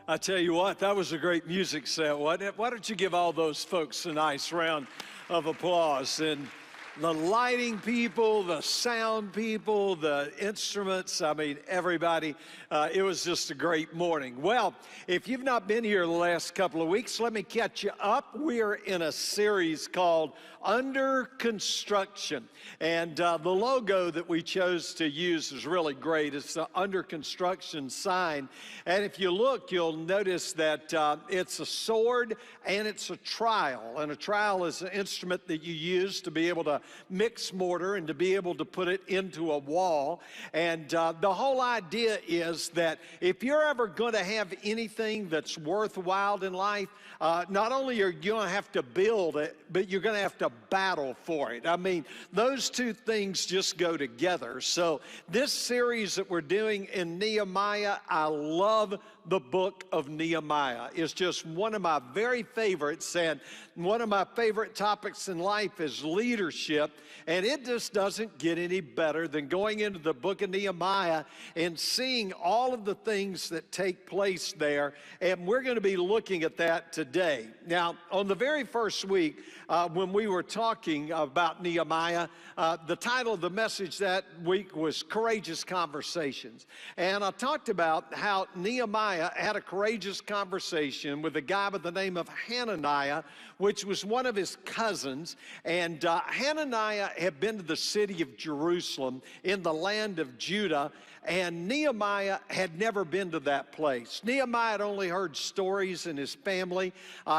I tell you what, that was a great music set, wasn't it? Why don't you give all those folks a nice round of applause? And the lighting people, the sound people, the instruments, I mean, everybody. It was just a great morning. Well, if you've not been here the last couple of weeks, let me catch you up. We're in a series called Under Construction. And the logo that we chose to use is really great. It's the Under Construction sign. And if you look, you'll notice that it's a sword and it's a trowel. And a trowel is an instrument that you use to be able to mix mortar and to be able to put it into a wall. And the whole idea is that if you're ever going to have anything that's worthwhile in life, not only are you going to have to build it, but you're going to have to battle for it. I mean, those two things just go together. So this series that we're doing in Nehemiah, I love the book of Nehemiah. It's just one of my very favorites, and one of my favorite topics in life is leadership, and it just doesn't get any better than going into the book of Nehemiah and seeing all of the things that take place there, and we're going to be looking at that today. Now, on the very first week, when we were talking about Nehemiah, the title of the message that week was Courageous Conversations, and I talked about how Nehemiah had a courageous conversation with a guy by the name of Hananiah, which was one of his cousins. And Hananiah had been to the city of Jerusalem in the land of Judah, and Nehemiah had never been to that place. Nehemiah had only heard stories in his family.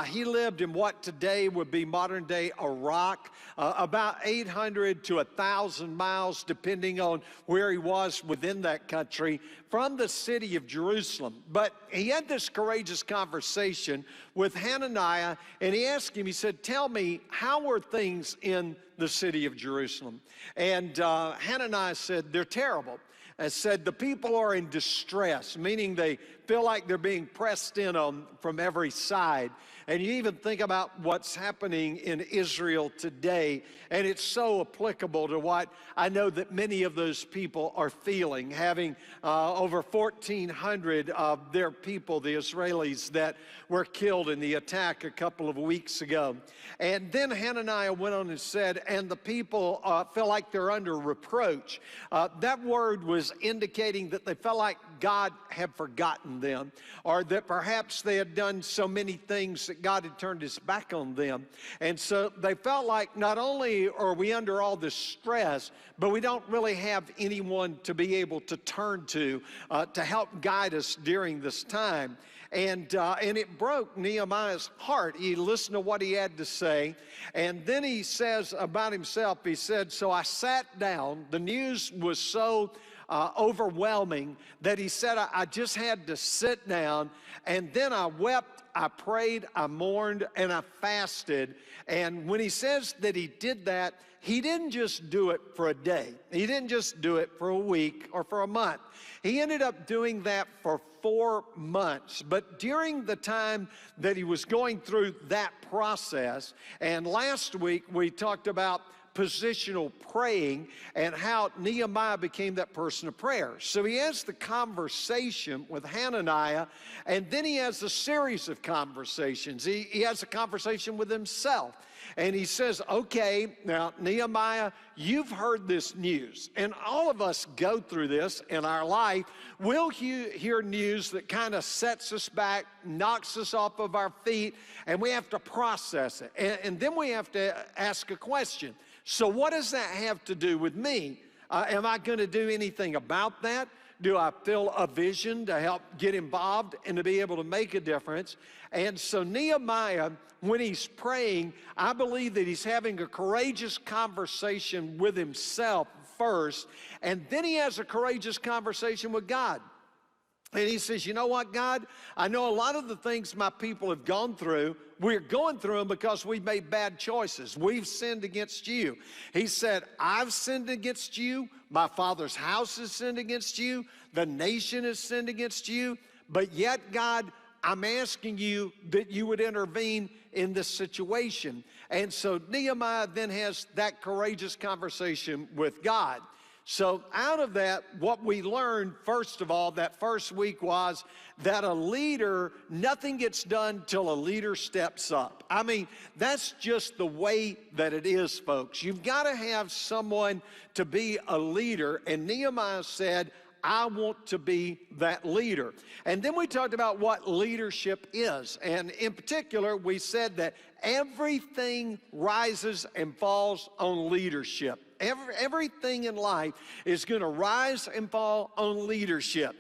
He lived in what today would be modern day Iraq, about 800 to 1,000 miles, depending on where he was within that country, from the city of Jerusalem. But he had this courageous conversation with Hananiah, and he asked him, he said, "Tell me, how are things in the city of Jerusalem?" And Hananiah said, "They're terrible." And said, "The people are in distress," meaning they feel like they're being pressed in on from every side. And you even think about what's happening in Israel today, and it's so applicable to what I know that many of those people are feeling, having over 1,400 of their people, the Israelis, that were killed in the attack a couple of weeks ago. And then Hananiah went on and said, and the people feel like they're under reproach. That word was indicating that they felt like God had forgotten them, or that perhaps they had done so many things that God had turned his back on them. And so they felt like not only are we under all this stress, but we don't really have anyone to be able to turn to help guide us during this time. And it broke Nehemiah's heart. He listened to what he had to say, and then he says about himself, he said, "So I sat down." The news was so overwhelming that he said, I just had to sit down, and then I wept, I prayed, I mourned, and I fasted. And when he says that he did that, he didn't just do it for a day. He didn't just do it for a week or for a month. He ended up doing that for 4 months. But during the time that he was going through that process, and last week we talked about positional praying and how Nehemiah became that person of prayer. So he has the conversation with Hananiah, and then he has a series of conversations. He has a conversation with himself. And he says, "Okay, now, Nehemiah, you've heard this news." And all of us go through this in our life. We'll hear news that kind of sets us back, knocks us off of our feet, and we have to process it. And then we have to ask a question. So what does that have to do with me? Am I going to do anything about that? Do I feel a vision to help get involved and to be able to make a difference? And so Nehemiah, when he's praying, I believe that he's having a courageous conversation with himself first, and then he has a courageous conversation with God. And he says, "You know what, God? I know a lot of the things my people have gone through, we're going through them because we've made bad choices. We've sinned against you." He said, "I've sinned against you. My father's house has sinned against you. The nation has sinned against you. But yet, God, I'm asking you that you would intervene in this situation." And so Nehemiah then has that courageous conversation with God. So out of that, what we learned, first of all, that first week was that a leader, nothing gets done till a leader steps up. I mean, that's just the way that it is, folks. You've got to have someone to be a leader, and Nehemiah said, I want to be that leader. And then we talked about what leadership is. And in particular, we said that everything rises and falls on leadership. Everything in life is going to rise and fall on leadership.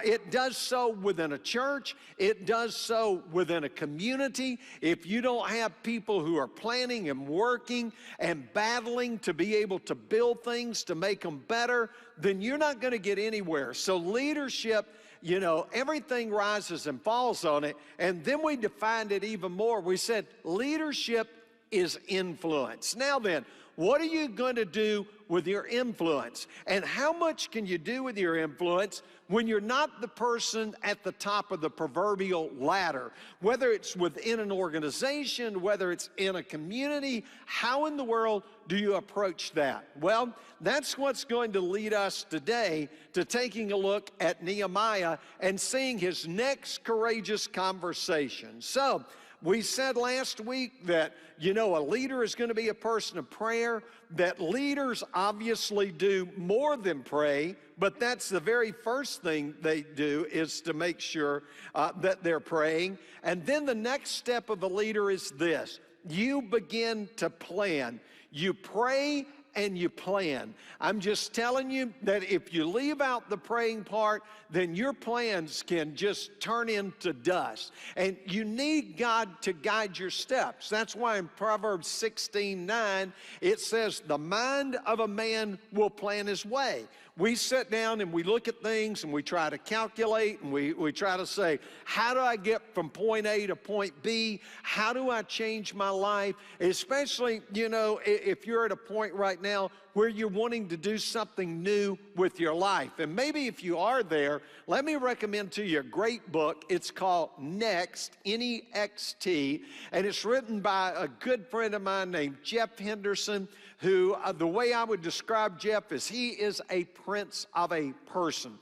It does so within a church. It does so within a community. If you don't have people who are planning and working and battling to be able to build things to make them better, then you're not going to get anywhere. So leadership, you know, everything rises and falls on it. And then we defined it even more. We said leadership is influence. Now then, what are you going to do with your influence? And how much can you do with your influence when you're not the person at the top of the proverbial ladder? Whether it's within an organization, whether it's in a community, how in the world do you approach that? Well, that's what's going to lead us today to taking a look at Nehemiah and seeing his next courageous conversation. So, we said last week that, you know, a leader is going to be a person of prayer, that leaders obviously do more than pray, but that's the very first thing they do is to make sure that they're praying. And then the next step of a leader is this: you begin to plan. You pray and you plan. I'm just telling you that if you leave out the praying part, then your plans can just turn into dust. And you need God to guide your steps. That's why in Proverbs 16:9, it says, the mind of a man will plan his way. We sit down and we look at things and we try to calculate and we try to say, how do I get from point A to point B? How do I change my life? Especially, you know, if you're at a point right now where you're wanting to do something new with your life. And maybe if you are there, let me recommend to you a great book. It's called Next, N-E-X-T, and it's written by a good friend of mine named Jeff Henderson, who the way I would describe Jeff is he is a prince of a person.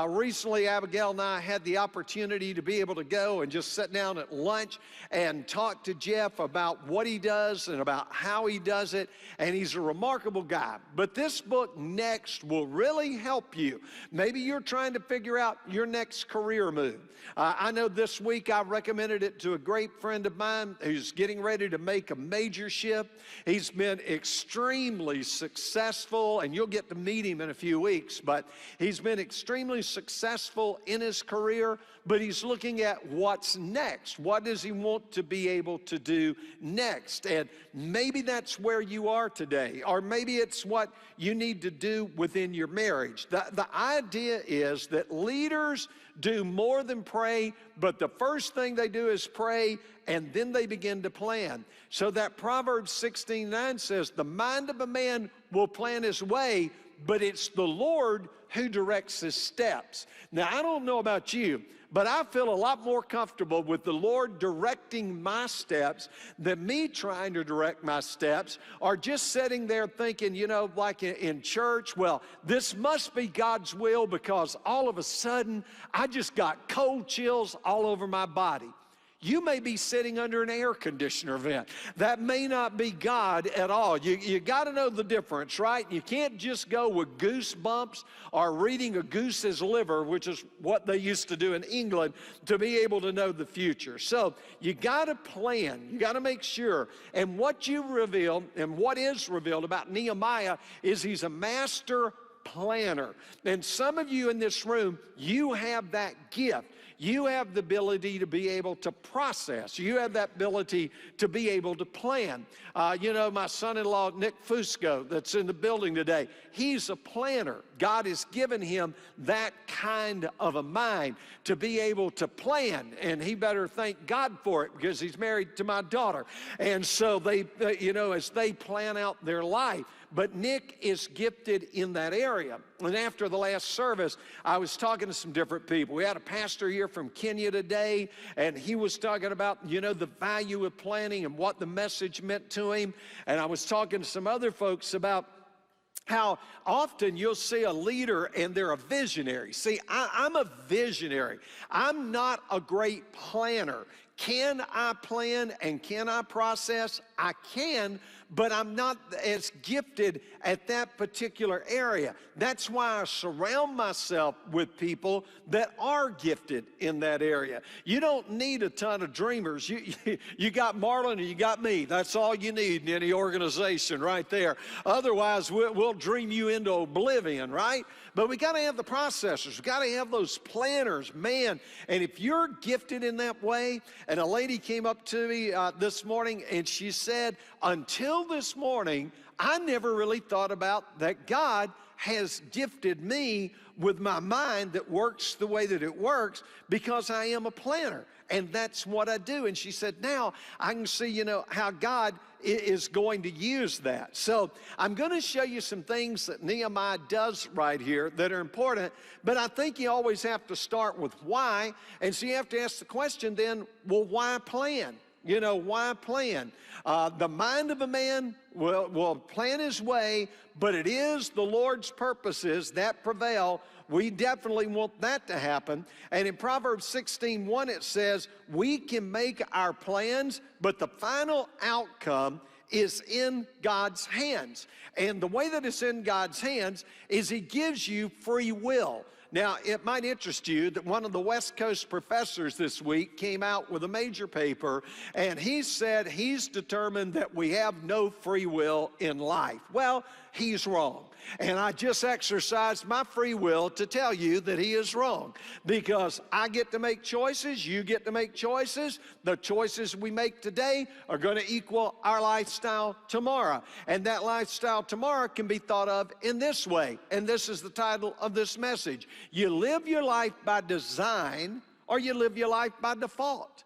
Recently, Abigail and I had the opportunity to be able to go and just sit down at lunch and talk to Jeff about what he does and about how he does it, and he's a remarkable guy. But this book, Next, will really help you. Maybe you're trying to figure out your next career move. I know this week I recommended it to a great friend of mine who's getting ready to make a major shift. He's been extremely successful, and you'll get to meet him in a few weeks, but he's been extremely successful in his career, but he's looking at what's next. What does he want to be able to do next? And maybe that's where you are today, or maybe it's what you need to do within your marriage. The idea is that leaders do more than pray, but the first thing they do is pray, and then they begin to plan. So that Proverbs 16:9 says, the mind of a man will plan his way, but it's the Lord who directs his steps. Now, I don't know about you, but I feel a lot more comfortable with the Lord directing my steps than me trying to direct my steps, or just sitting there thinking, you know, like in church, well, this must be God's will because all of a sudden I just got cold chills all over my body. You may be sitting under an air conditioner vent. That may not be God at all. You got to know the difference, right? You can't just go with goosebumps or reading a goose's liver, which is what they used to do in England, to be able to know the future. So you got to plan. You got to make sure. And what you reveal and what is revealed about Nehemiah is he's a master planner. And some of you in this room, you have that gift. You have the ability to be able to process. You have that ability to be able to plan. You know, my son-in-law, Nick Fusco, that's in the building today, he's a planner. God has given him that kind of a mind to be able to plan, and he better thank God for it because he's married to my daughter. And so they, you know, as they plan out their life, but Nick is gifted in that area. And after the last service, I was talking to some different people. We had a pastor here from Kenya today, and he was talking about, you know, the value of planning and what the message meant to him. And I was talking to some other folks about, how often you'll see a leader and they're a visionary. See, I'm a visionary. I'm not a great planner. Can I plan and can I process? I can, but I'm not as gifted at that particular area. That's why I surround myself with people that are gifted in that area. You don't need a ton of dreamers. You got Marlon and you got me. That's all you need in any organization right there. Otherwise, we'll dream you into oblivion, right? But we got to have the processors. We got to have those planners, man. And if you're gifted in that way, and a lady came up to me this morning and she said, until this morning, I never really thought about that God has gifted me with my mind that works the way that it works because I am a planner. And that's what I do. And she said, now I can see, how God is going to use that. So I'm going to show you some things that Nehemiah does right here that are important, but I think you always have to start with why. And so you have to ask the question then, well, why plan? Why plan? The mind of a man will plan his way, but it is the Lord's purposes that prevail. We definitely want that to happen. And in Proverbs 16:1, it says, we can make our plans, but the final outcome is in God's hands. And the way that it's in God's hands is He gives you free will. Now, it might interest you that one of the West Coast professors this week came out with a major paper, and he said he's determined that we have no free will in life. Well, he's wrong. And I just exercised my free will to tell you that he is wrong, because I get to make choices, you get to make choices. The choices we make today are going to equal our lifestyle tomorrow. And that lifestyle tomorrow can be thought of in this way. And this is the title of this message. You live your life by design, or you live your life by default.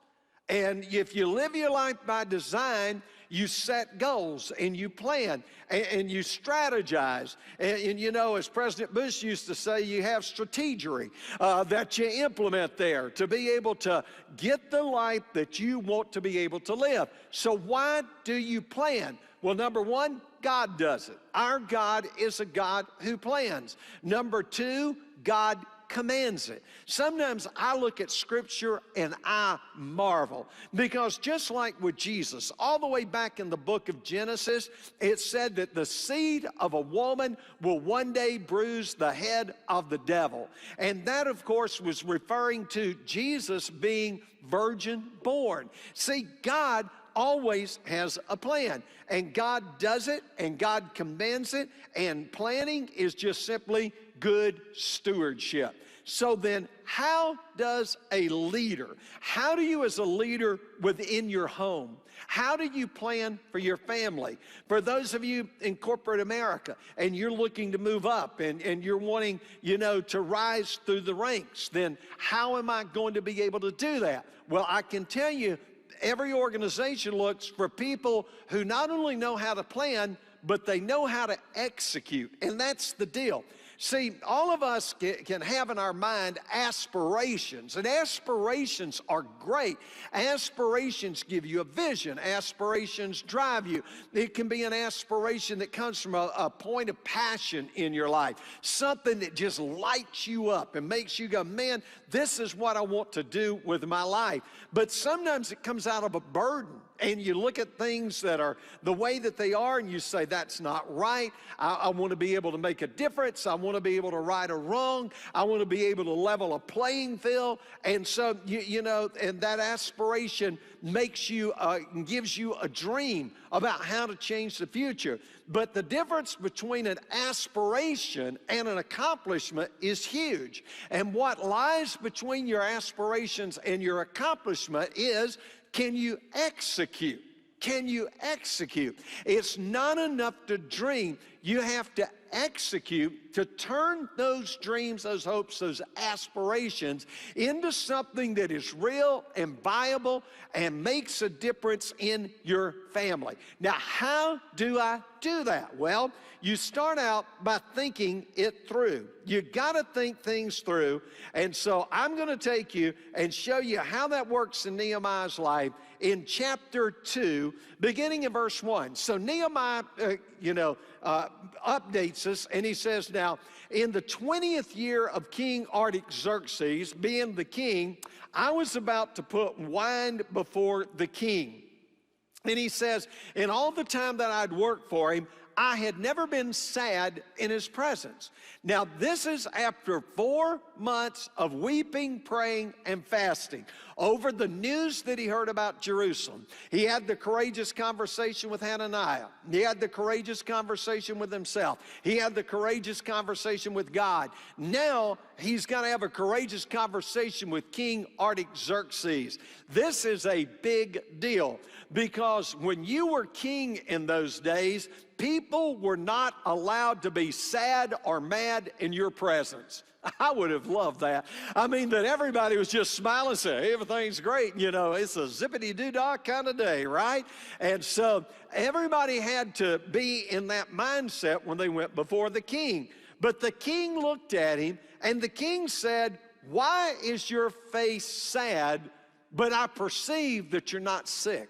And if you live your life by design, you set goals and you plan and you strategize. And as President Bush used to say, you have strategery that you implement there to be able to get the life that you want to be able to live. So why do you plan? Well, number one, God does it. Our God is a God who plans. Number two, God commands it. Sometimes I look at Scripture and I marvel, because just like with Jesus, all the way back in the book of Genesis, it said that the seed of a woman will one day bruise the head of the devil. And that, of course, was referring to Jesus being virgin born. See, God always has a plan, and God does it, and God commands it, and planning is just simply good stewardship. So then, how does a leader, how do you as a leader within your home, how do you plan for your family? For those of you in corporate America and you're looking to move up and you're wanting, to rise through the ranks, then how am I going to be able to do that? Well, I can tell you, every organization looks for people who not only know how to plan, but they know how to execute. And that's the deal. See, all of us can have in our mind aspirations, and aspirations are great. Aspirations give you a vision. Aspirations drive you. It can be an aspiration that comes from a point of passion in your life, something that just lights you up and makes you go, man, this is what I want to do with my life. But sometimes it comes out of a burden. And you look at things that are the way that they are and you say, that's not right. I want to be able to make a difference. I want to be able to right a wrong. I want to be able to level a playing field. And so, and that aspiration makes you, gives you a dream about how to change the future. But the difference between an aspiration and an accomplishment is huge. And what lies between your aspirations and your accomplishment is, can you execute? Can you execute? It's not enough to dream. You have to execute to turn those dreams, those hopes, those aspirations into something that is real and viable and makes a difference in your family. Now, how do I do that? Well, you start out by thinking it through. You got to think things through. And so I'm going to take you and show you how that works in Nehemiah's life in chapter 2, beginning in verse 1. So Nehemiah, updates us, and he says, now, in the 20th year of King Artaxerxes, being the king, I was about to put wine before the king. And he says, in all the time that I'd worked for him, I had never been sad in his presence. Now, this is after 4 months of weeping, praying, and fasting over the news that he heard about Jerusalem. He had the courageous conversation with Hananiah. He had the courageous conversation with himself. He had the courageous conversation with God. Now, he's got to have a courageous conversation with King Artaxerxes. This is a big deal because when you were king in those days, people were not allowed to be sad or mad in your presence. I would have loved that. I mean, that everybody was just smiling and saying, hey, everything's great. You know, it's a zippity-doo-dah kind of day, right? And so everybody had to be in that mindset when they went before the king. But the king looked at him, and the king said, why is your face sad, but I perceive that you're not sick?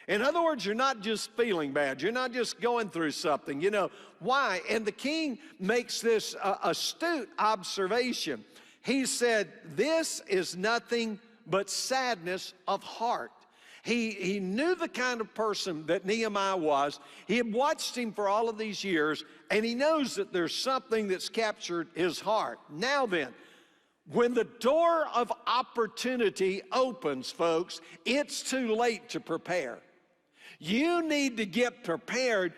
In other words, you're not just feeling bad. You're not just going through something. You know, why? And the king makes this astute observation. He said, this is nothing but sadness of heart. He knew the kind of person that Nehemiah was. He had watched him for all of these years, and he knows that there's something that's captured his heart. Now then, when the door of opportunity opens, folks, it's too late to prepare. You need to get prepared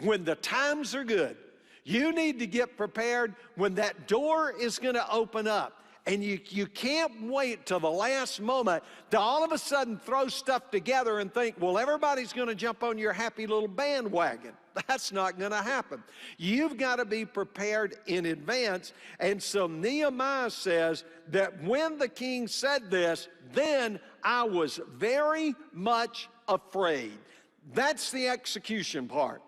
when the times are good. You need to get prepared when that door is going to open up. And you can't wait till the last moment to all of a sudden throw stuff together and think, well, everybody's going to jump on your happy little bandwagon. That's not going to happen. You've got to be prepared in advance. And so Nehemiah says that when the king said this, then I was very much afraid. That's the execution part.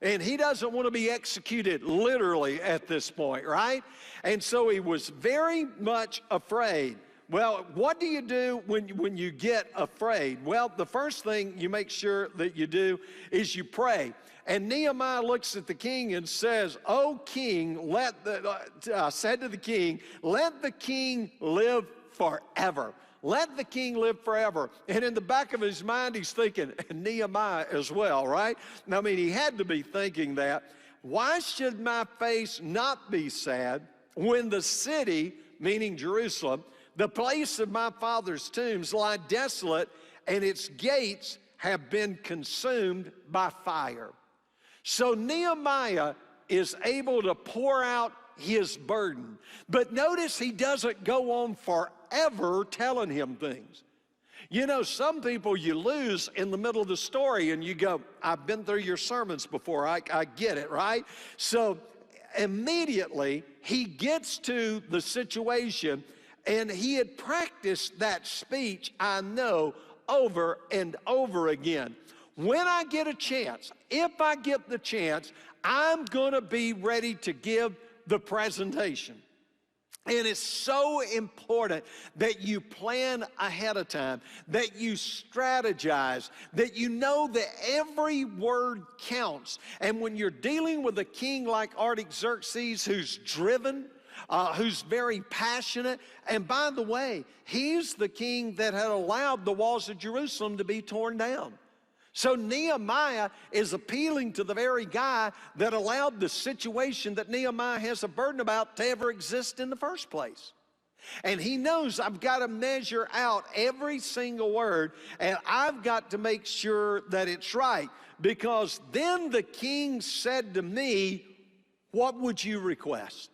And he doesn't want to be executed literally at this point, right? And so he was very much afraid. Well, what do you do when you get afraid? Well, the first thing you make sure that you do is you pray. And Nehemiah looks at the king and says, "O king, said to the king, let the king live forever." Let the king live forever. And in the back of his mind, he's thinking, and Nehemiah as well, right? I mean, he had to be thinking that. Why should my face not be sad when the city, meaning Jerusalem, the place of my father's tombs, lie desolate and its gates have been consumed by fire? So Nehemiah is able to pour out his burden. But notice he doesn't go on forever telling him things. You know, some people you lose in the middle of the story and you go, I've been through your sermons before, I get it, right? So immediately he gets to the situation, and he had practiced that speech, I know, over and over again. When I get a chance, if I get the chance, I'm gonna be ready to give the presentation. And it's so important that you plan ahead of time, that you strategize, that you know that every word counts. And when you're dealing with a king like Artaxerxes, who's driven, who's very passionate, and by the way, he's the king that had allowed the walls of Jerusalem to be torn down. So Nehemiah is appealing to the very guy that allowed the situation that Nehemiah has a burden about to ever exist in the first place. And he knows I've got to measure out every single word, and I've got to make sure that it's right. Because then the king said to me, what would you request?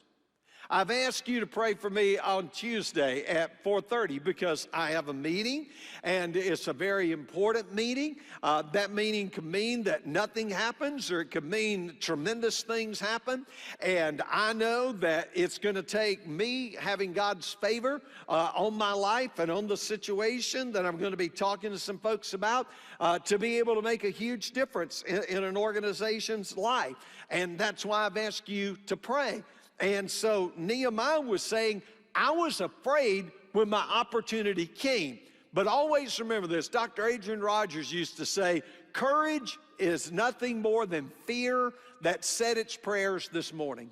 I've asked you to pray for me on Tuesday at 4:30 because I have a meeting, and it's a very important meeting. That meeting could mean that nothing happens, or it could mean tremendous things happen. And I know that it's going to take me having God's favor on my life and on the situation that I'm going to be talking to some folks about to be able to make a huge difference in an organization's life. And that's why I've asked you to pray. And so Nehemiah was saying, I was afraid when my opportunity came. But always remember this, Dr. Adrian Rogers used to say, courage is nothing more than fear that said its prayers this morning.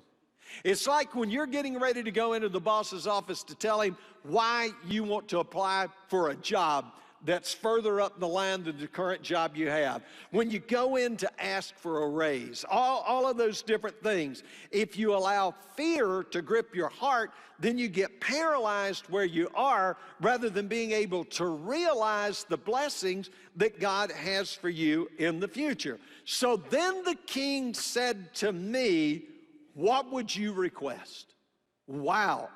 It's like when you're getting ready to go into the boss's office to tell him why you want to apply for a job that's further up the line than the current job you have. When you go in to ask for a raise, all of those different things. If you allow fear to grip your heart, then you get paralyzed where you are rather than being able to realize the blessings that God has for you in the future. So then the king said to me, what would you request? Wow.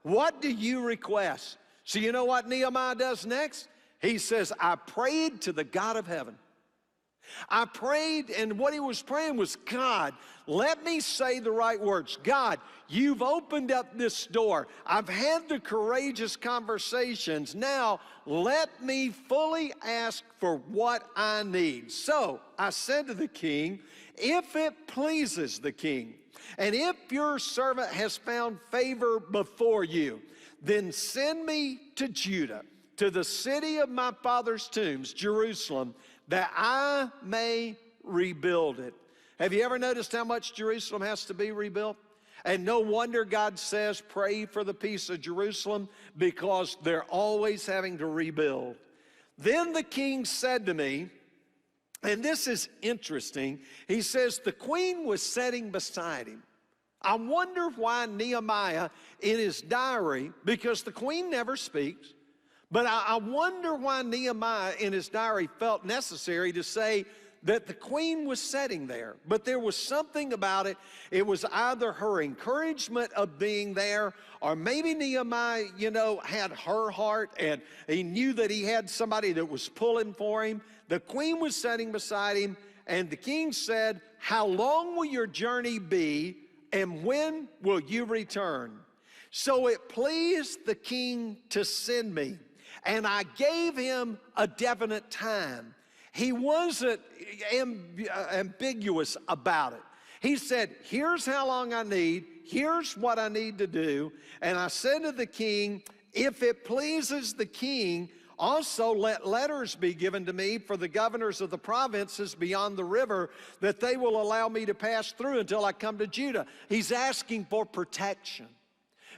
What do you request? So you know what Nehemiah does next? He says, I prayed to the God of heaven. I prayed, and what he was praying was, God, let me say the right words. God, you've opened up this door. I've had the courageous conversations. Now, let me fully ask for what I need. So I said to the king, if it pleases the king, and if your servant has found favor before you, then send me to Judah, to the city of my father's tombs, Jerusalem, that I may rebuild it. Have you ever noticed how much Jerusalem has to be rebuilt? And no wonder God says, pray for the peace of Jerusalem, because they're always having to rebuild. Then the king said to me, and this is interesting, he says, the queen was sitting beside him. I wonder why Nehemiah, in his diary, because the queen never speaks, but I wonder why Nehemiah in his diary felt necessary to say that the queen was sitting there. But there was something about it. It was either her encouragement of being there, or maybe Nehemiah, had her heart and he knew that he had somebody that was pulling for him. The queen was sitting beside him, and the king said, how long will your journey be, and when will you return? So it pleased the king to send me. And I gave him a definite time. He wasn't ambiguous about it. He said, here's how long I need. Here's what I need to do. And I said to the king, if it pleases the king, also let letters be given to me for the governors of the provinces beyond the river, that they will allow me to pass through until I come to Judah. He's asking for protection,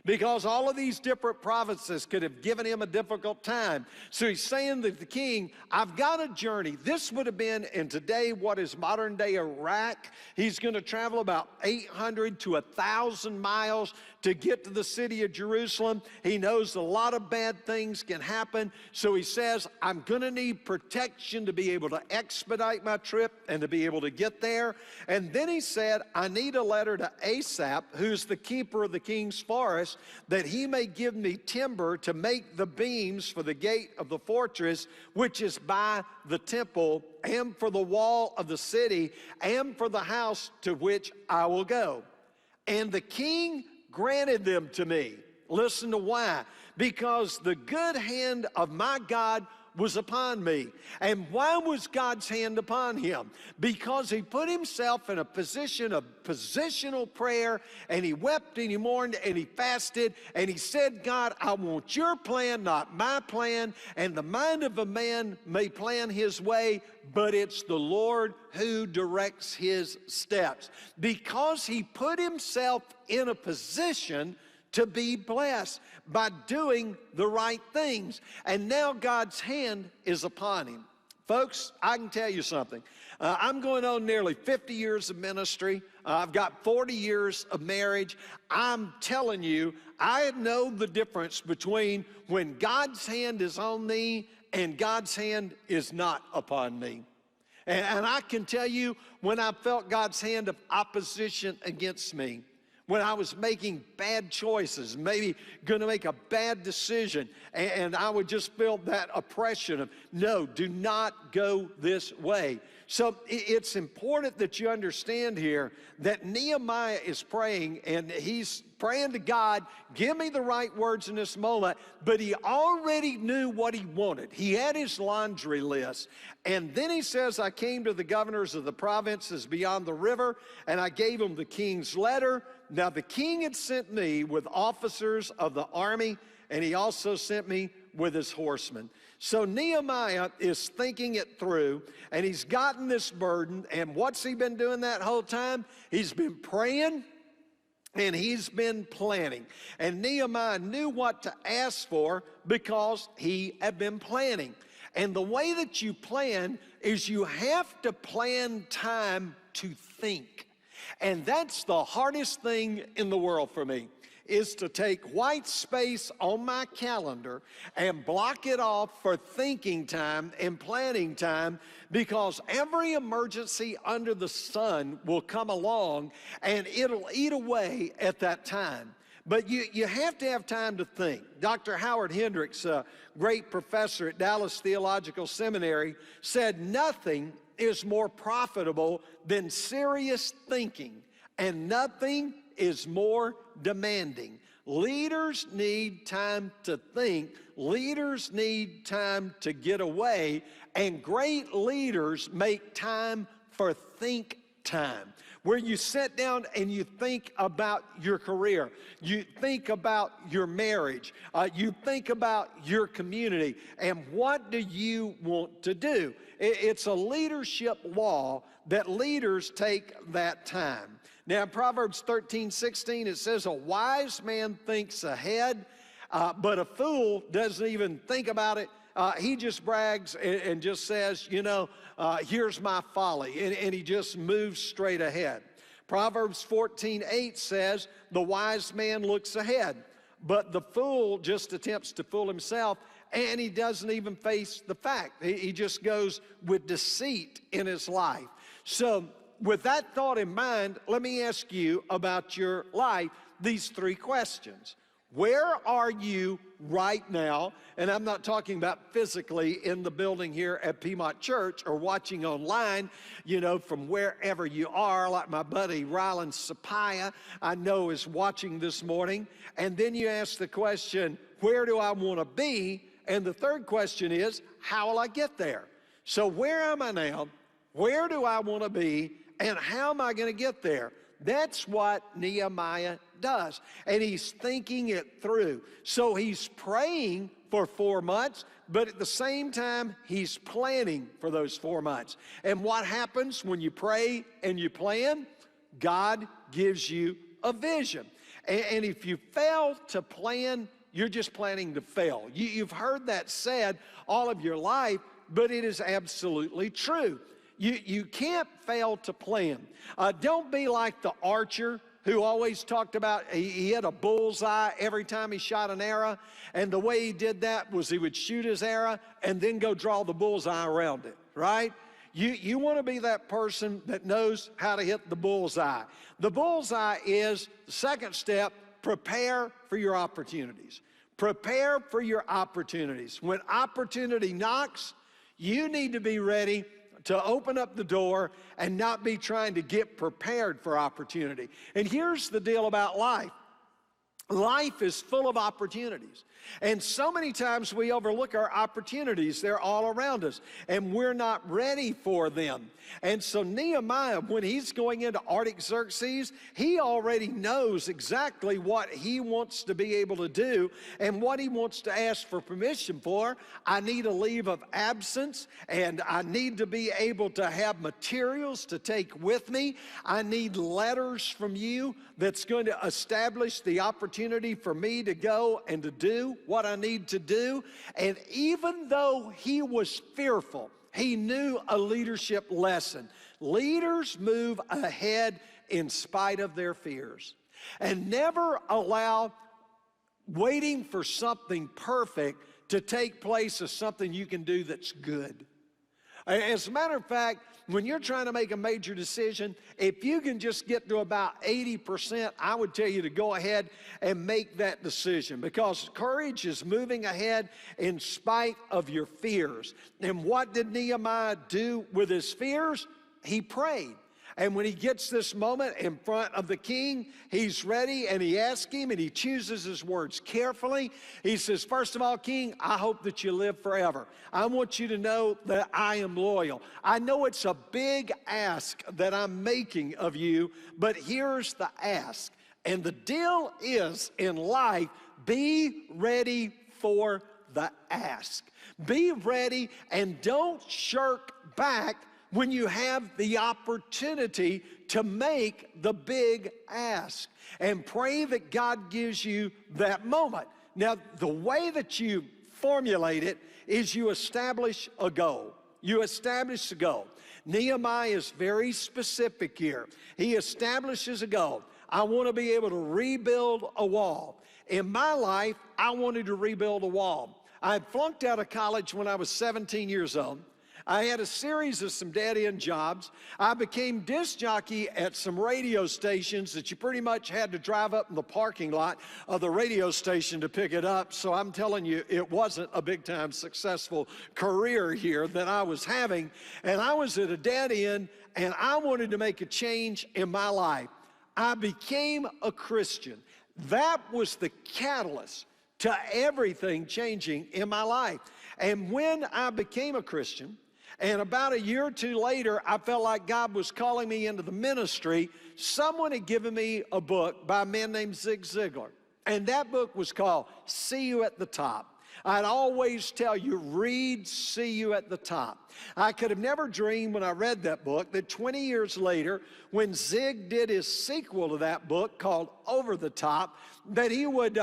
because all of these different provinces could have given him a difficult time. So he's saying to the king, I've got a journey. This would have been in today what is modern day Iraq. He's going to travel about 800 to 1,000 miles to get to the city of Jerusalem. He knows a lot of bad things can happen. So he says, I'm going to need protection to be able to expedite my trip and to be able to get there. And then he said, I need a letter to Asaph, who's the keeper of the king's forest, that he may give me timber to make the beams for the gate of the fortress, which is by the temple, and for the wall of the city, and for the house to which I will go. And the king granted them to me. Listen to why. Because the good hand of my God was upon me. And why was God's hand upon him? Because he put himself in a position of positional prayer, and he wept and he mourned and he fasted, and he said, God, I want your plan, not my plan. And the mind of a man may plan his way, but it's the Lord who directs his steps. Because he put himself in a position to be blessed by doing the right things. And now God's hand is upon him. Folks, I can tell you something. I'm going on nearly 50 years of ministry. I've got 40 years of marriage. I'm telling you, I know the difference between when God's hand is on me and God's hand is not upon me. And I can tell you when I felt God's hand of opposition against me. when I was making bad choices, maybe going to make a bad decision, and I would just feel that oppression of, no, do not go this way. So it's important that you understand here that Nehemiah is praying, and he's praying to God, give me the right words in this moment, but he already knew what he wanted. He had his laundry list, and then he says, I came to the governors of the provinces beyond the river, and I gave them the king's letter. Now the king had sent me with officers of the army, and he also sent me with his horsemen. So Nehemiah is thinking it through, and he's gotten this burden, and what's he been doing that whole time? He's been praying, and he's been planning. And Nehemiah knew what to ask for because he had been planning. And the way that you plan is you have to plan time to think. And that's the hardest thing in the world for me, is to take white space on my calendar and block it off for thinking time and planning time, because every emergency under the sun will come along and it'll eat away at that time. But you have to have time to think. Dr. Howard Hendricks, a great professor at Dallas Theological Seminary, said nothing is more profitable than serious thinking, and nothing is more demanding. Leaders need time to think. Leaders need time to get away, and great leaders make time for think time, where you sit down and you think about your career, you think about your marriage, you think about your community, and what do you want to do? It's a leadership law that leaders take that time. Now, in Proverbs 13:16, it says, a wise man thinks ahead, but a fool doesn't even think about it. He just brags and just says, here's my folly, and he just moves straight ahead. Proverbs 14:8 says, the wise man looks ahead, but the fool just attempts to fool himself, and he doesn't even face the fact. He just goes with deceit in his life. So with that thought in mind, let me ask you about your life these three questions. Where are you right now? And I'm not talking about physically in the building here at Piedmont Church or watching online, from wherever you are, like my buddy Rylan Sapaya, I know is watching this morning. And then you ask the question, where do I want to be? And the third question is, how will I get there? So where am I now? Where do I want to be? And how am I going to get there? That's what Nehemiah does. And he's thinking it through. So he's praying for 4 months, but at the same time, he's planning for those 4 months. And what happens when you pray and you plan? God gives you a vision. And if you fail to plan, you're just planning to fail. You've heard that said all of your life, but it is absolutely true. You can't fail to plan. Don't be like the archer who always talked about he had a bullseye every time he shot an arrow, and the way he did that was he would shoot his arrow and then go draw the bullseye around it, right? You want to be that person that knows how to hit the bullseye. The bullseye is the second step: prepare for your opportunities. Prepare for your opportunities. When opportunity knocks, you need to be ready to open up the door and not be trying to get prepared for opportunity. And here's the deal about life. Life is full of opportunities. And so many times we overlook our opportunities. They're all around us, and we're not ready for them. And so Nehemiah, when he's going into Artaxerxes, he already knows exactly what he wants to be able to do and what he wants to ask for permission for. I need a leave of absence, and I need to be able to have materials to take with me. I need letters from you that's going to establish the opportunity for me to go and to do what I need to do. And even though he was fearful, he knew a leadership lesson. Leaders move ahead in spite of their fears. And never allow waiting for something perfect to take place as something you can do that's good. As a matter of fact, when you're trying to make a major decision, if you can just get to about 80%, I would tell you to go ahead and make that decision, because courage is moving ahead in spite of your fears. And what did Nehemiah do with his fears? He prayed. And when he gets this moment in front of the king, he's ready, and he asks him, and he chooses his words carefully. He says, first of all, King, I hope that you live forever. I want you to know that I am loyal. I know it's a big ask that I'm making of you, but here's the ask. And the deal is, in life, be ready for the ask. Be ready, and don't shirk back when you have the opportunity to make the big ask, and pray that God gives you that moment. Now, the way that you formulate it is you establish a goal. You establish a goal. Nehemiah is very specific here. He establishes a goal. I want to be able to rebuild a wall. In my life, I wanted to rebuild a wall. I had flunked out of college when I was 17 years old. I had a series of some dead-end jobs. I became disc jockey at some radio stations that you pretty much had to drive up in the parking lot of the radio station to pick it up. So I'm telling you, it wasn't a big-time successful career here that I was having. And I was at a dead end, and I wanted to make a change in my life. I became a Christian. That was the catalyst to everything changing in my life. And when I became a Christian, and about a year or two later, I felt like God was calling me into the ministry, someone had given me a book by a man named Zig Ziglar. And that book was called See You at the Top. I'd always tell you, read See You at the Top. I could have never dreamed when I read that book that 20 years later, when Zig did his sequel to that book called Over the Top, that he would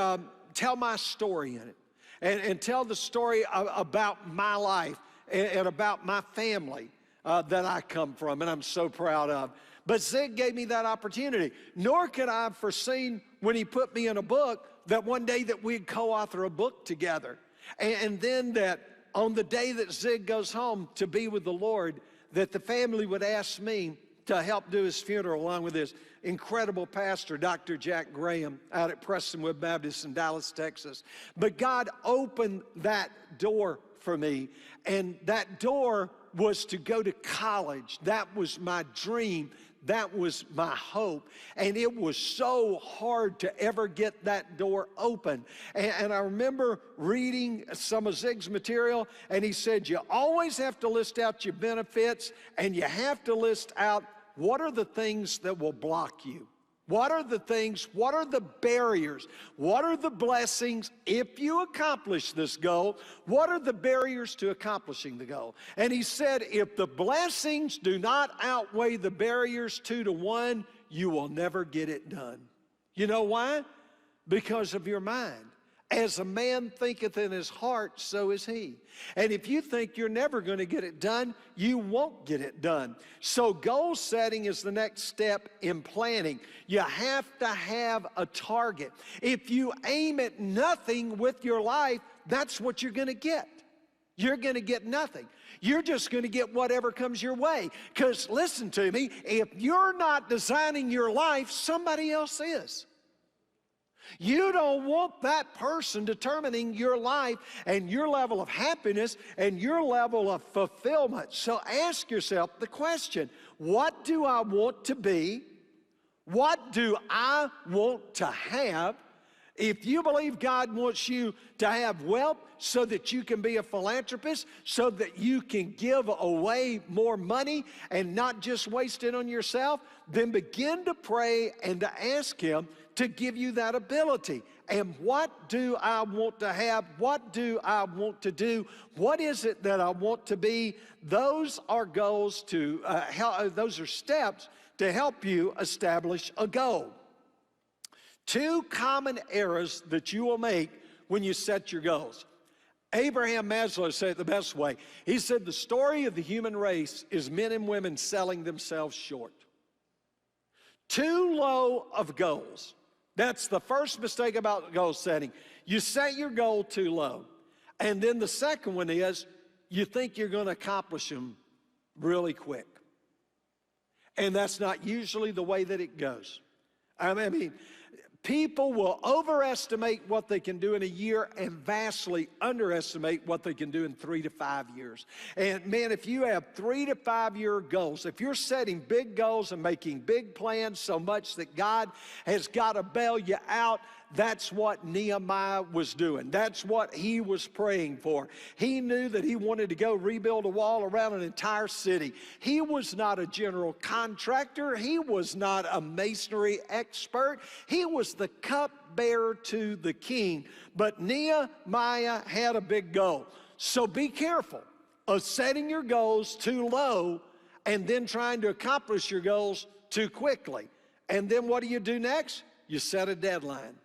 tell my story in it, and tell the story about my life and about my family that I come from, and I'm so proud of. But Zig gave me that opportunity. Nor could I have foreseen, when he put me in a book, that one day that we'd co-author a book together. And then that on the day that Zig goes home to be with the Lord, that the family would ask me to help do his funeral along with his incredible pastor, Dr. Jack Graham, out at Prestonwood Baptist in Dallas, Texas. But God opened that door for me, and that door was to go to college. That was my dream. That was my hope. And it was so hard to ever get that door open. And I remember reading some of Zig's material, and he said, you always have to list out your benefits, and you have to list out what are the things that will block you. What are the things, what are the barriers, what are the blessings if you accomplish this goal? What are the barriers to accomplishing the goal? And he said, if the blessings do not outweigh the barriers 2 to 1, you will never get it done. You know why? Because of your mind. As a man thinketh in his heart, so is he. And if you think you're never going to get it done, you won't get it done. So goal setting is the next step in planning. You have to have a target. If you aim at nothing with your life, that's what you're going to get. You're going to get nothing. You're just going to get whatever comes your way. Because listen to me, if you're not designing your life, somebody else is. You don't want that person determining your life and your level of happiness and your level of fulfillment. So ask yourself the question, what do I want to be? What do I want to have? If you believe God wants you to have wealth so that you can be a philanthropist, so that you can give away more money and not just waste it on yourself, then begin to pray and to ask Him to give you that ability. And what do I want to have? What do I want to do? What is it that I want to be? Those are goals to those are steps to help you establish a goal. 2 common errors that you will make when you set your goals. Abraham Maslow said it the best way. He said, the story of the human race is men and women selling themselves short. Too low of goals. That's the first mistake about goal setting. You set your goal too low. And then the second one is, you think you're going to accomplish them really quick. And that's not usually the way that it goes. I mean, people will overestimate what they can do in a year and vastly underestimate what they can do in 3 to 5 years. And man, if you have 3 to 5 year goals, if you're setting big goals and making big plans so much that God has got to bail you out, that's what Nehemiah was doing. That's what he was praying for. He knew that he wanted to go rebuild a wall around an entire city. He was not a general contractor. He was not a masonry expert. He was the cupbearer to the king. But Nehemiah had a big goal. So be careful of setting your goals too low and then trying to accomplish your goals too quickly. And then what do you do next? You set a deadline.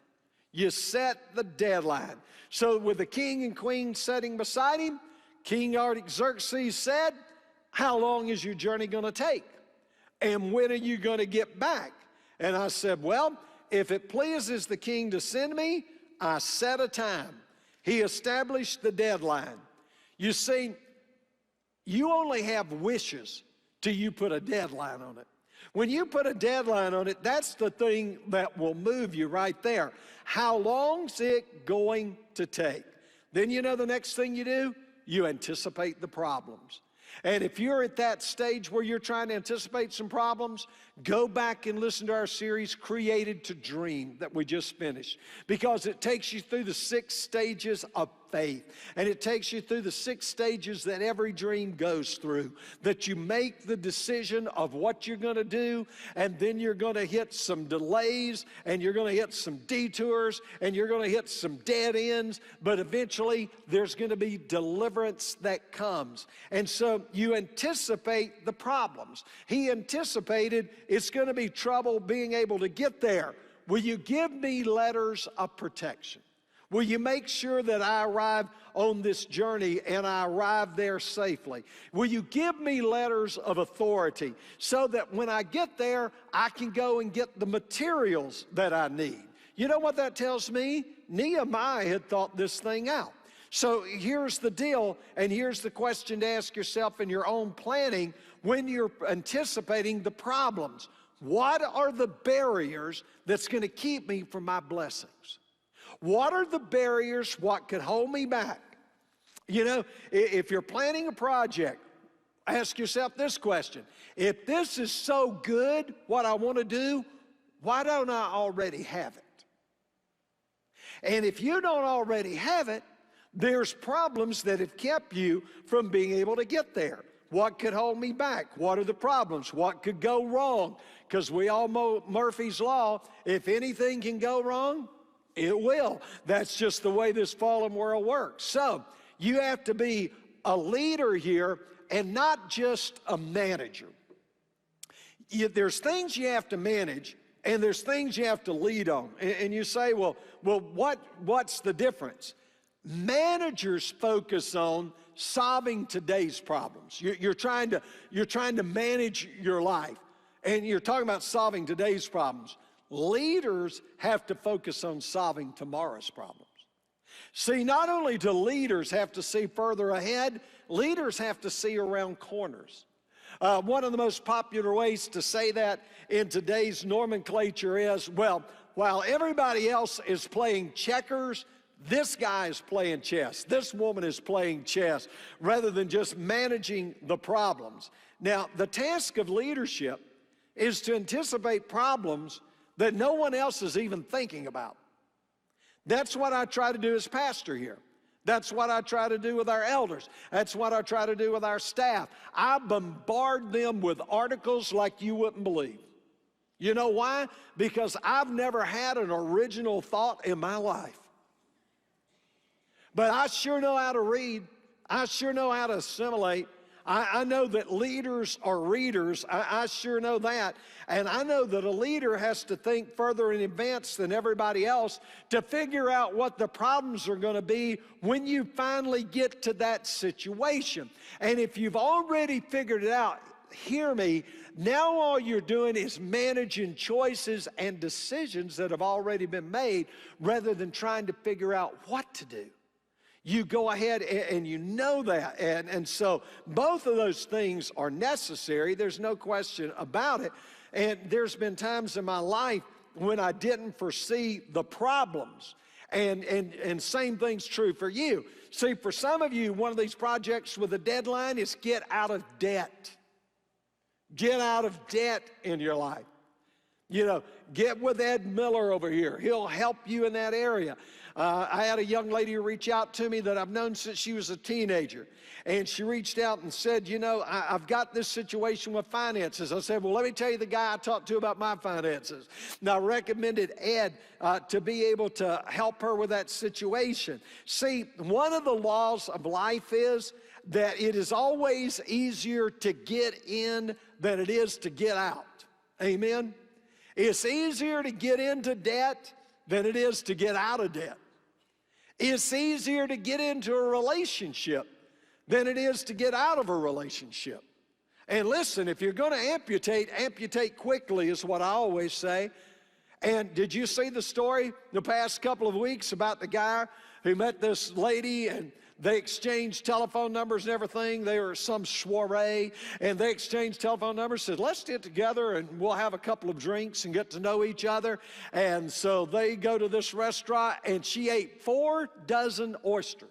You set the deadline. So with the king and queen sitting beside him, King Artaxerxes said, how long is your journey going to take? And when are you going to get back? And I said, well, if it pleases the king to send me, I set a time. He established the deadline. You see, you only have wishes till you put a deadline on it. When you put a deadline on it, that's the thing that will move you right there. How long's it going to take? Then you know the next thing you do? You anticipate the problems. And if you're at that stage where you're trying to anticipate some problems, go back and listen to our series, Created to Dream, that we just finished. Because it takes you through the 6 stages of faith. And it takes you through the 6 stages that every dream goes through. That you make the decision of what you're going to do, and then you're going to hit some delays, and you're going to hit some detours, and you're going to hit some dead ends, but eventually there's going to be deliverance that comes. And so you anticipate the problems. He anticipated it's going to be trouble being able to get there. Will you give me letters of protection? Will you make sure that I arrive on this journey and I arrive there safely? Will you give me letters of authority so that when I get there, I can go and get the materials that I need? You know what that tells me? Nehemiah had thought this thing out. So here's the deal, and here's the question to ask yourself in your own planning when you're anticipating the problems. What are the barriers that's going to keep me from my blessings? What are the barriers, what could hold me back? You know, if you're planning a project, ask yourself this question. If this is so good, what I want to do, why don't I already have it? And if you don't already have it, there's problems that have kept you from being able to get there. What could hold me back? What are the problems? What could go wrong? Because we all know Murphy's Law, if anything can go wrong, it will. That's just the way this fallen world works. So you have to be a leader here and not just a manager. There's things you have to manage and there's things you have to lead on. And you say, well, what's the difference? Managers focus on solving today's problems. You're trying to manage your life, and you're talking about solving today's problems. Leaders have to focus on solving tomorrow's problems. See, not only do leaders have to see further ahead, leaders have to see around corners. One of the most popular ways to say that in today's nomenclature is, well, while everybody else is playing checkers, this guy is playing chess. This woman is playing chess rather than just managing the problems. Now, the task of leadership is to anticipate problems that no one else is even thinking about. That's what I try to do as pastor here. That's what I try to do with our elders. That's what I try to do with our staff. I bombard them with articles like you wouldn't believe. You know why? Because I've never had an original thought in my life. But I sure know how to read. I sure know how to assimilate. I know that leaders are readers. I sure know that. And I know that a leader has to think further in advance than everybody else to figure out what the problems are going to be when you finally get to that situation. And if you've already figured it out, hear me, now all you're doing is managing choices and decisions that have already been made rather than trying to figure out what to do. you go ahead and you know that. And so both of those things are necessary. There's no question about it. And there's been times in my life when I didn't foresee the problems. And same thing's true for you. See, for some of you, one of these projects with a deadline is get out of debt. Get out of debt in your life. You know, get with Ed Miller over here. He'll help you in that area. I had a young lady reach out to me that I've known since she was a teenager. And she reached out and said, you know, I've got this situation with finances. I said, well, let me tell you the guy I talked to about my finances. And I recommended Ed to be able to help her with that situation. See, one of the laws of life is that it is always easier to get in than it is to get out. Amen? It's easier to get into debt than it is to get out of debt. It's easier to get into a relationship than it is to get out of a relationship. And listen, if you're going to amputate quickly is what I always say. And did you see the story the past couple of weeks about the guy who met this lady and they exchanged telephone numbers and everything? They were at some soiree, and they exchanged telephone numbers, said, let's get together and we'll have a couple of drinks and get to know each other. And so they go to this restaurant, and she ate 4 dozen oysters.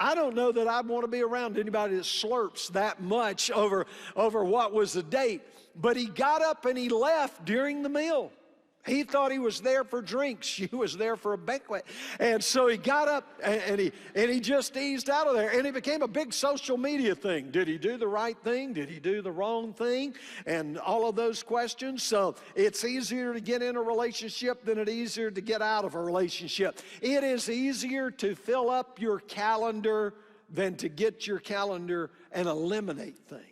I don't know that I'd want to be around anybody that slurps that much over what was a date. But he got up and he left during the meal. He thought he was there for drinks. She was there for a banquet. And so he got up and he just eased out of there. And it became a big social media thing. Did he do the right thing? Did he do the wrong thing? And all of those questions. So it's easier to get in a relationship than it is easier to get out of a relationship. It is easier to fill up your calendar than to get your calendar and eliminate things.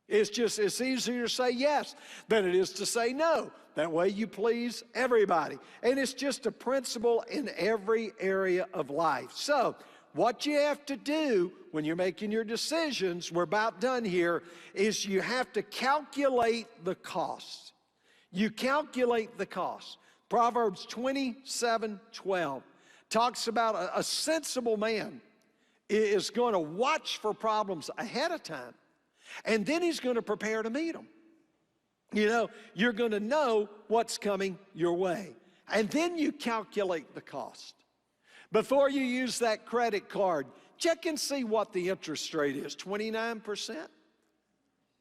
It's easier to say yes than it is to say no. That way you please everybody. And it's just a principle in every area of life. So what you have to do when you're making your decisions, we're about done here, is you have to calculate the cost. You calculate the cost. Proverbs 27:12 talks about a sensible man is going to watch for problems ahead of time. And then he's going to prepare to meet them. You know, you're going to know what's coming your way. And then you calculate the cost. Before you use that credit card, check and see what the interest rate is, 29%.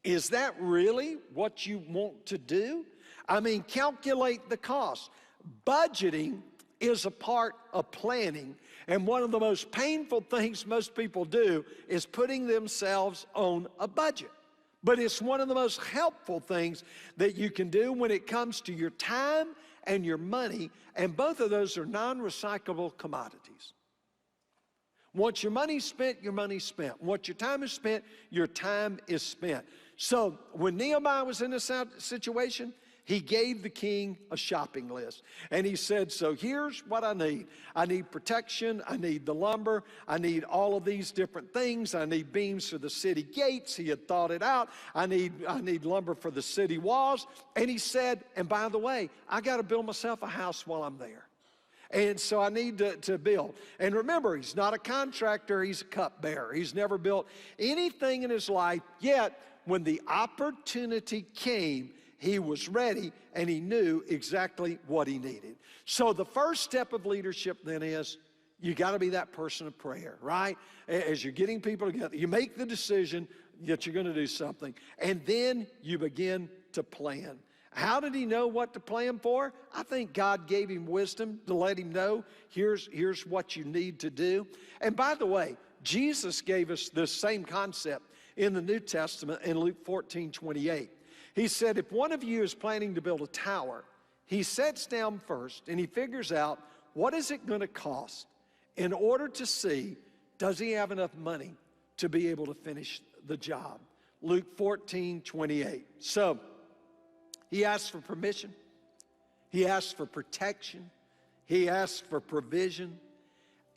Is that really what you want to do? I mean, calculate the cost. Budgeting is a part of planning. And one of the most painful things most people do is putting themselves on a budget. But it's one of the most helpful things that you can do when it comes to your time and your money. And both of those are non-recyclable commodities. Once your money's spent, your money's spent. Once your time is spent, your time is spent. So when Nehemiah was in this situation, he gave the king a shopping list. And he said, so here's what I need. I need protection. I need the lumber. I need all of these different things. I need beams for the city gates. He had thought it out. I need lumber for the city walls. And he said, and by the way, I got to build myself a house while I'm there. And so I need to build. And remember, he's not a contractor. He's a cupbearer. He's never built anything in his life. Yet, when the opportunity came, he was ready, and he knew exactly what he needed. So the first step of leadership then is you got to be that person of prayer, right? As you're getting people together, you make the decision that you're going to do something, and then you begin to plan. How did he know what to plan for? I think God gave him wisdom to let him know, here's what you need to do. And by the way, Jesus gave us this same concept in the New Testament in Luke 14:28. He said, if one of you is planning to build a tower, he sits down first and he figures out what is it going to cost in order to see, does he have enough money to be able to finish the job? Luke 14:28. So he asked for permission. He asked for protection. He asked for provision.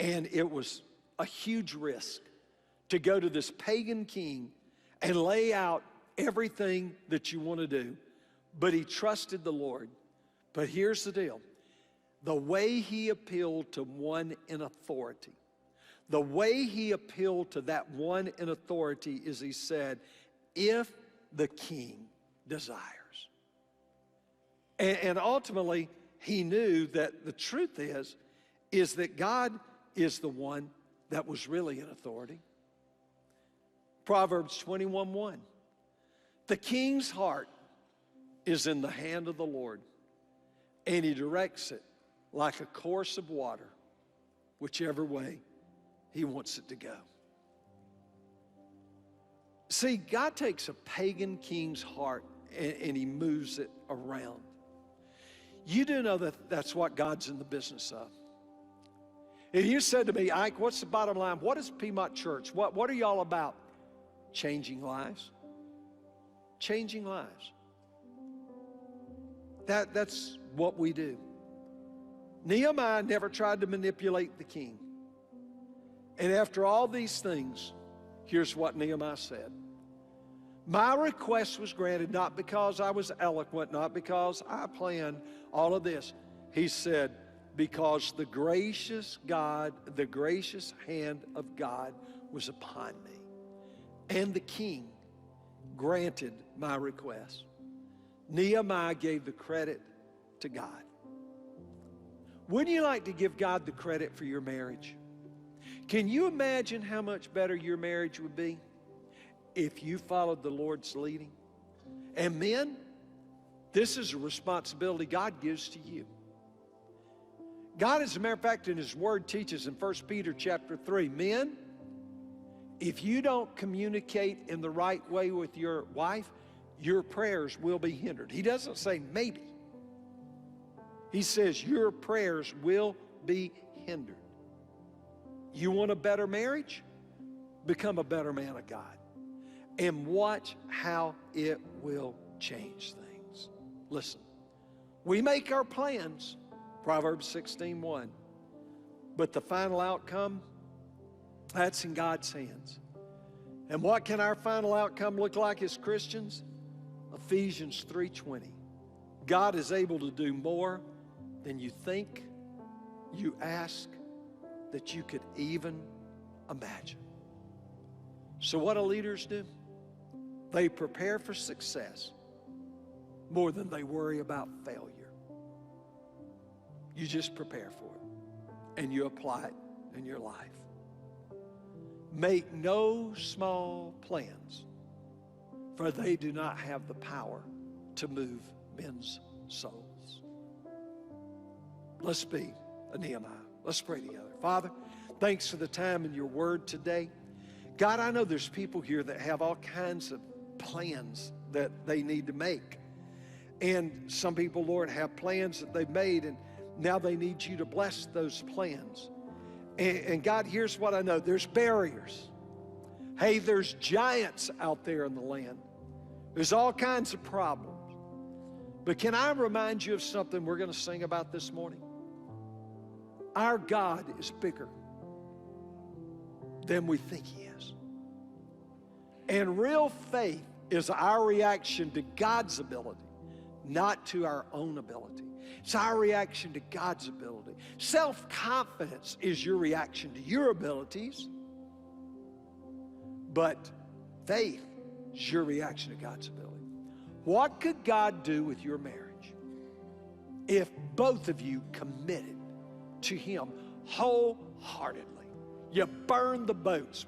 And it was a huge risk to go to this pagan king and lay out everything that you want to do. But he trusted the Lord. But here's the deal. the way he appealed to one in authority, the way he appealed to that one in authority is he said, if the king desires. And ultimately, he knew that the truth is that God is the one that was really in authority. Proverbs 21:1. The king's heart is in the hand of the Lord, and he directs it like a course of water, whichever way he wants it to go. See, God takes a pagan king's heart and he moves it around. You do know that that's what God's in the business of. If you said to me, Ike, what's the bottom line? What is Piedmont Church? What are you all about? Changing lives. Changing lives. That's what we do. Nehemiah never tried to manipulate the king. And after all these things, here's what Nehemiah said. My request was granted not because I was eloquent, not because I planned all of this. He said, because the gracious God, the gracious hand of God was upon me. And the king granted my request. Nehemiah gave the credit to God. Wouldn't you like to give God the credit for your marriage? Can you imagine how much better your marriage would be if you followed the Lord's leading? And men, this is a responsibility God gives to you. God, as a matter of fact, in His Word teaches in 1 Peter chapter 3, men, if you don't communicate in the right way with your wife, your prayers will be hindered. He doesn't say maybe. He says your prayers will be hindered. You want a better marriage? Become a better man of God. And watch how it will change things. Listen, we make our plans, Proverbs 16:1, but the final outcome, that's in God's hands. And what can our final outcome look like as Christians? Ephesians 3:20. God is able to do more than you think, you ask, that you could even imagine. So what do leaders do? They prepare for success more than they worry about failure. You just prepare for it and you apply it in your life. Make no small plans, for they do not have the power to move men's souls. Let's be a Nehemiah. Let's pray together. Father, thanks for the time in your word today. God, I know there's people here that have all kinds of plans that they need to make. And some people, Lord, have plans that they've made, and now they need you to bless those plans. And God, here's what I know. There's barriers. Hey, there's giants out there in the land. There's all kinds of problems. But can I remind you of something we're going to sing about this morning? Our God is bigger than we think He is. And real faith is our reaction to God's ability, not to our own ability. It's our reaction to God's ability. Self-confidence is your reaction to your abilities, but faith is your reaction to God's ability. What could God do with your marriage if both of you committed to Him wholeheartedly? You burn the boats.